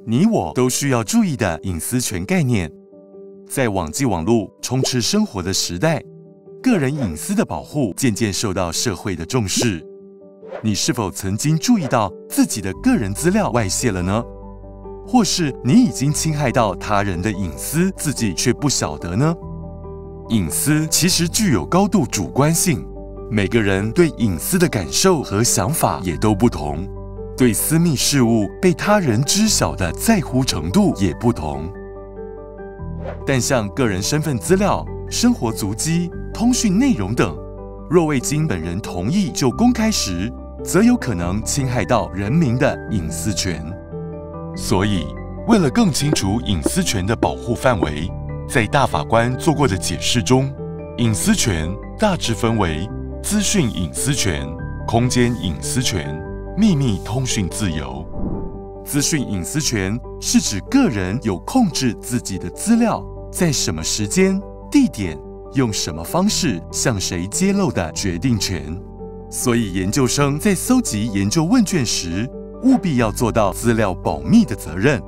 你我都需要注意的隐私权概念。在网际网络充斥生活的时代，个人隐私的保护渐渐受到社会的重视。你是否曾经注意到自己的个人资料外泄了呢？或是你已经侵害到他人的隐私，自己却不晓得呢？隐私其实具有高度主观性，每个人对隐私的感受和想法也都不同，对私密事物被他人知晓的在乎程度也不同。但像个人身份资料、生活足迹、通讯内容等，若未经本人同意就公开时，则有可能侵害到人民的隐私权。所以，为了更清楚隐私权的保护范围，在大法官做过的解释中，隐私权大致分为资讯隐私权、空间隐私权、秘密通讯自由。资讯隐私权是指个人有控制自己的资料在什么时间、地点、用什么方式向谁揭露的决定权。所以，研究生在搜集研究问卷时，务必要做到资料保密的责任。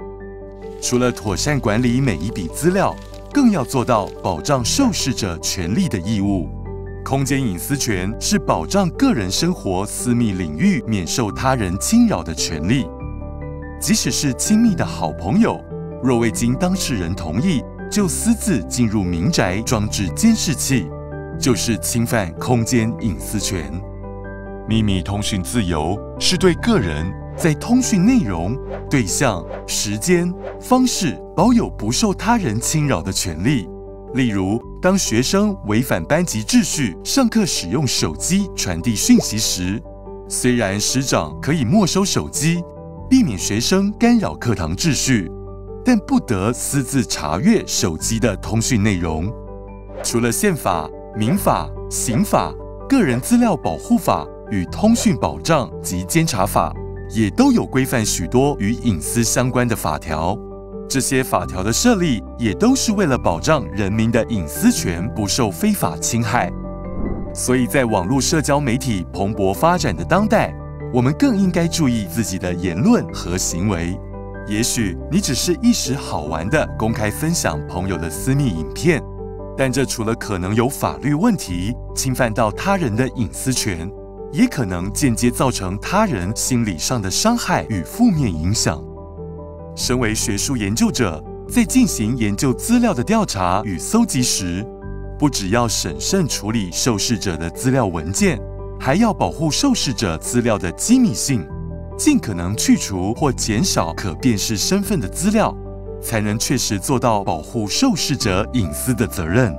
除了妥善管理每一笔资料，更要做到保障受试者权利的义务。空间隐私权是保障个人生活私密领域免受他人侵扰的权利。即使是亲密的好朋友，若未经当事人同意就私自进入民宅装置监视器，就是侵犯空间隐私权。秘密通讯自由是对个人在通讯内容、对象、时间、方式保有不受他人侵扰的权利。例如，当学生违反班级秩序，上课使用手机传递讯息时，虽然师长可以没收手机，避免学生干扰课堂秩序，但不得私自查阅手机的通讯内容。除了宪法、民法、刑法、个人资料保护法与通讯保障及监察法，也都有规范许多与隐私相关的法条。这些法条的设立，也都是为了保障人民的隐私权不受非法侵害。所以在网络社交媒体蓬勃发展的当代，我们更应该注意自己的言论和行为。也许你只是一时好玩的公开分享朋友的私密影片，但这除了可能有法律问题，侵犯到他人的隐私权，也可能间接造成他人心理上的伤害与负面影响。身为学术研究者，在进行研究资料的调查与搜集时，不只要审慎处理受试者的资料文件，还要保护受试者资料的机密性，尽可能去除或减少可辨识身份的资料，才能确实做到保护受试者隐私的责任。